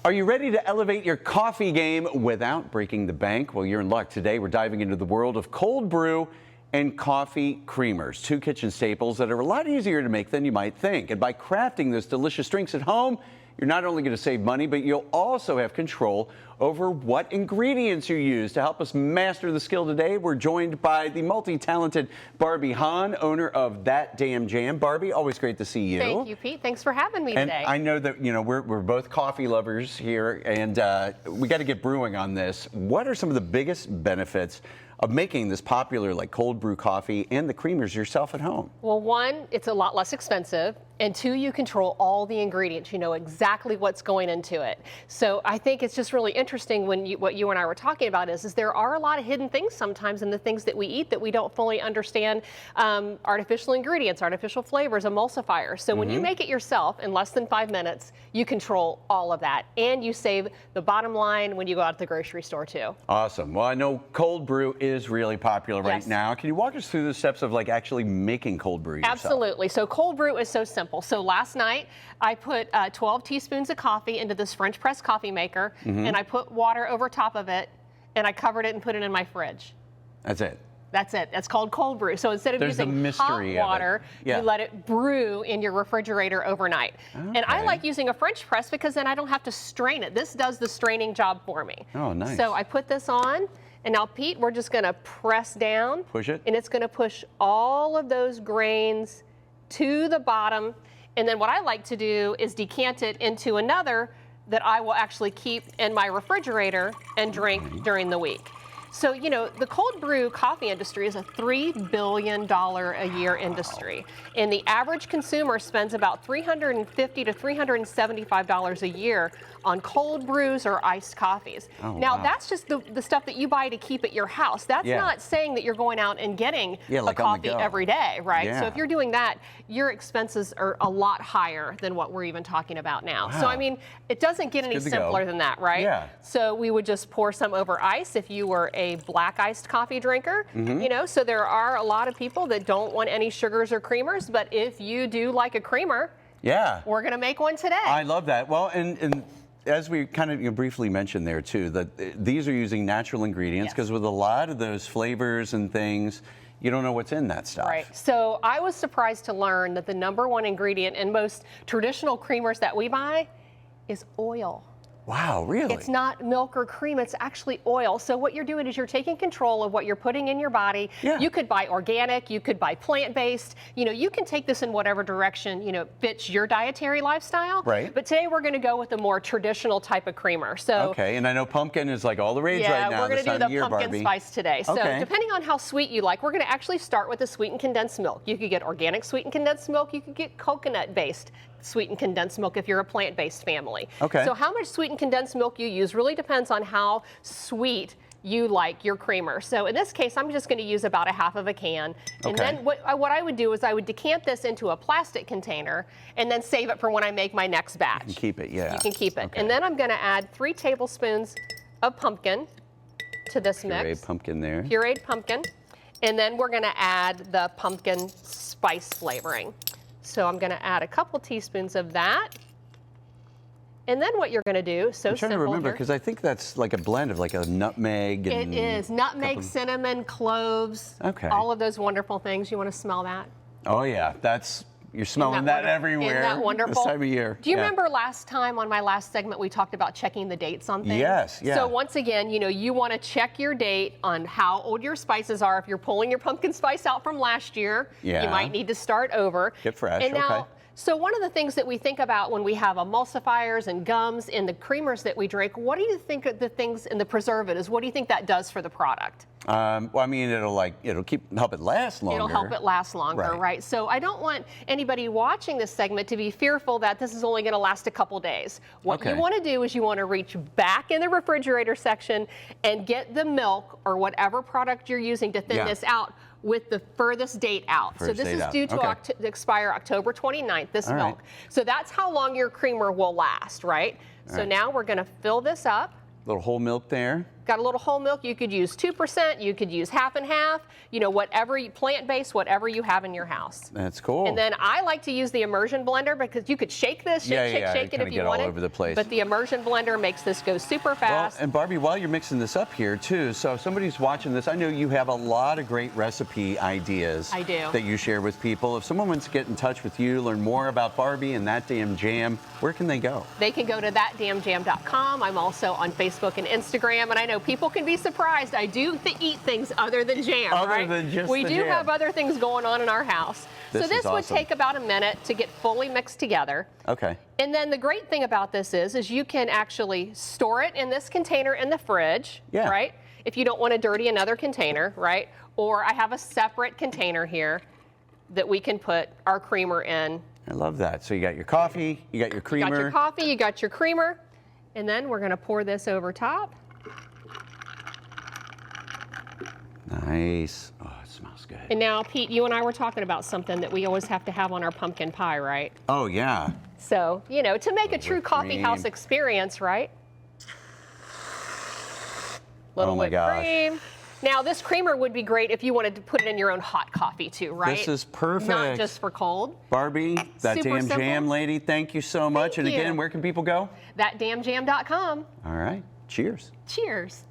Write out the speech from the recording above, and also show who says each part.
Speaker 1: Are you ready to elevate your coffee game without breaking the bank? Well, you're in luck. Today, we're diving into the world of cold brew and coffee creamers, two kitchen staples that are a lot easier to make than you might think. And by crafting those delicious drinks at home, you're not only going to save money, but you'll also have control over what ingredients you use. To help us master the skill today, we're joined by the multi-talented Barbie Hahn, owner of That Damn Jam. Barbie, always great to see you.
Speaker 2: Thank you, Pete. Thanks for having me today.
Speaker 1: I know that we're both coffee lovers here, and we got to get brewing on this. What are some of the biggest benefits of making this popular, like cold brew coffee and the creamers yourself at home?
Speaker 2: Well, one, it's a lot less expensive, and two, you control all the ingredients. You know exactly what's going into it. So I think it's just really interesting when what you and I were talking about is there are a lot of hidden things sometimes in the things that we eat that we don't fully understand. Artificial ingredients, artificial flavors, emulsifiers. So when you make it yourself in less than 5 minutes, you control all of that, and you save the bottom line when you go out to the grocery store too.
Speaker 1: Awesome. Well, I know cold brew is really popular right now. Can you walk us through the steps of like actually making cold brew yourself?
Speaker 2: Absolutely. So cold brew is so simple. So last night I put 12 teaspoons of coffee into this French press coffee maker, and I put water over top of it, and I covered it and put it in my fridge.
Speaker 1: That's it.
Speaker 2: That's it. That's called cold brew. So instead of using hot water, you let it brew in your refrigerator overnight. Okay. And I like using a French press because then I don't have to strain it. This does the straining job for me.
Speaker 1: Oh, nice.
Speaker 2: So I put this on, and now, Pete, we're just going to press down.
Speaker 1: Push it.
Speaker 2: And it's going to push all of those grains to the bottom. And then what I like to do is decant it into another that I will actually keep in my refrigerator and drink during the week. So, you know, the cold brew coffee industry is a $3 billion a year industry. And the average consumer spends about $350 to $375 a year on cold brews or iced coffees. Now, that's just the stuff that you buy to keep at your house. That's not saying that you're going out and getting a coffee every day, right? So if you're doing that, your expenses are a lot higher than what we're even talking about now. So, I mean, it doesn't get any simpler than that, right? So we would just pour some over ice if you were a black iced coffee drinker, you know, so there are a lot of people that don't want any sugars or creamers, but if you do like a creamer, we're going to make one today.
Speaker 1: I love that. Well, and as we kind of briefly mentioned there too, that these are using natural ingredients because with a lot of those flavors and things, you don't know what's in that stuff.
Speaker 2: Right. So I was surprised to learn that the #1 ingredient in most traditional creamers that we buy is oil.
Speaker 1: Wow, really?
Speaker 2: It's not milk or cream, it's actually oil. So what you're doing is you're taking control of what you're putting in your body. You could buy organic, you could buy plant-based. You know, you can take this in whatever direction, you know, fits your dietary lifestyle.
Speaker 1: Right.
Speaker 2: But today we're going to go with a more traditional type of creamer. So
Speaker 1: okay, and I know pumpkin is like all the rage right now.
Speaker 2: Yeah, we're going to do the pumpkin spice today. So
Speaker 1: okay.
Speaker 2: Depending on how sweet you like, we're going to actually start with the sweetened condensed milk. You could get organic sweetened condensed milk, you could get coconut-based sweetened condensed milk if you're a plant-based family.
Speaker 1: Okay.
Speaker 2: So how much sweetened condensed milk you use really depends on how sweet you like your creamer. So in this case, I'm just going to use about a half of a can. And then what I would do is I would decant this into a plastic container and then save it for when I make my next batch.
Speaker 1: You can keep it,
Speaker 2: You can keep it. And then I'm going to add 3 tablespoons of pumpkin to this mix.
Speaker 1: Pureed pumpkin there.
Speaker 2: Pureed pumpkin. And then we're going to add the pumpkin spice flavoring. So I'm going to add a couple teaspoons of that. And then what you're going to do,
Speaker 1: I'm trying to remember, because I think that's like a blend of like a nutmeg and...
Speaker 2: It is. Nutmeg, cinnamon, cloves, all of those wonderful things. You want to smell that?
Speaker 1: Oh, yeah. You're smelling that everywhere.
Speaker 2: Isn't that wonderful?
Speaker 1: This time of year.
Speaker 2: Do you remember last time on my last segment we talked about checking the dates on things?
Speaker 1: Yes,
Speaker 2: So once again, you know, you want to check your date on how old your spices are. If you're pulling your pumpkin spice out from last year, you might need to start over.
Speaker 1: Get fresh,
Speaker 2: and now, so one of the things that we think about when we have emulsifiers and gums in the creamers that we drink, what do you think of the things in the preservatives? What do you think that does for the product?
Speaker 1: Well, I mean, it'll help it last longer.
Speaker 2: It'll help it last longer, right? So I don't want anybody watching this segment to be fearful that this is only going to last a couple days. What you want to do is you want to reach back in the refrigerator section and get the milk or whatever product you're using to thin this out with the furthest date out. So this is due to expire October 29th, this milk. So that's how long your creamer will last, right? So now we're going to fill this up.
Speaker 1: Little whole milk there.
Speaker 2: Got a little whole milk, you could use 2%, you could use half and half, you know, whatever, plant-based, whatever you have in your house.
Speaker 1: That's cool.
Speaker 2: And then I like to use the immersion blender because you could shake this, shake it if you want it.
Speaker 1: all over the place.
Speaker 2: But the immersion blender makes this go super fast.
Speaker 1: Well, and Barbie, while you're mixing this up here too, so if somebody's watching this, I know you have a lot of great recipe ideas.
Speaker 2: I do.
Speaker 1: That you share with people. If someone wants to get in touch with you, learn more about Barbie and That Damn Jam, where can they go?
Speaker 2: They can go to thatdamnjam.com. I'm also on Facebook and Instagram, and I know people can be surprised. I do eat things other than jam,
Speaker 1: Other than just
Speaker 2: we
Speaker 1: the
Speaker 2: do
Speaker 1: jam.
Speaker 2: have other things going on in our house.
Speaker 1: This
Speaker 2: so this
Speaker 1: is
Speaker 2: would
Speaker 1: awesome.
Speaker 2: take about a minute to get fully mixed together.
Speaker 1: Okay.
Speaker 2: And then the great thing about this is you can actually store it in this container in the fridge,
Speaker 1: Yeah.
Speaker 2: right? If you don't want to dirty another container, right? Or I have a separate container here that we can put our creamer in.
Speaker 1: I love that. So you got your coffee, you got your creamer.
Speaker 2: You got your coffee, you got your creamer, and then we're going to pour this over top.
Speaker 1: Nice. Oh, it smells good.
Speaker 2: And now, Pete, you and I were talking about something that we always have to have on our pumpkin pie, right?
Speaker 1: Oh, yeah.
Speaker 2: So, you know, to make a true
Speaker 1: whipped
Speaker 2: coffee
Speaker 1: cream.
Speaker 2: house experience, right? Little
Speaker 1: Oh my
Speaker 2: whipped
Speaker 1: gosh.
Speaker 2: cream. Now, this creamer would be great if you wanted to put it in your own hot coffee too, right?
Speaker 1: This is perfect.
Speaker 2: Not just for cold.
Speaker 1: Barbie, That
Speaker 2: Super
Speaker 1: Damn
Speaker 2: simple.
Speaker 1: Jam lady, thank you so much.
Speaker 2: Thank
Speaker 1: And again,
Speaker 2: you.
Speaker 1: where can people go?
Speaker 2: Thatdamnjam.com.
Speaker 1: All right. Cheers.
Speaker 2: Cheers.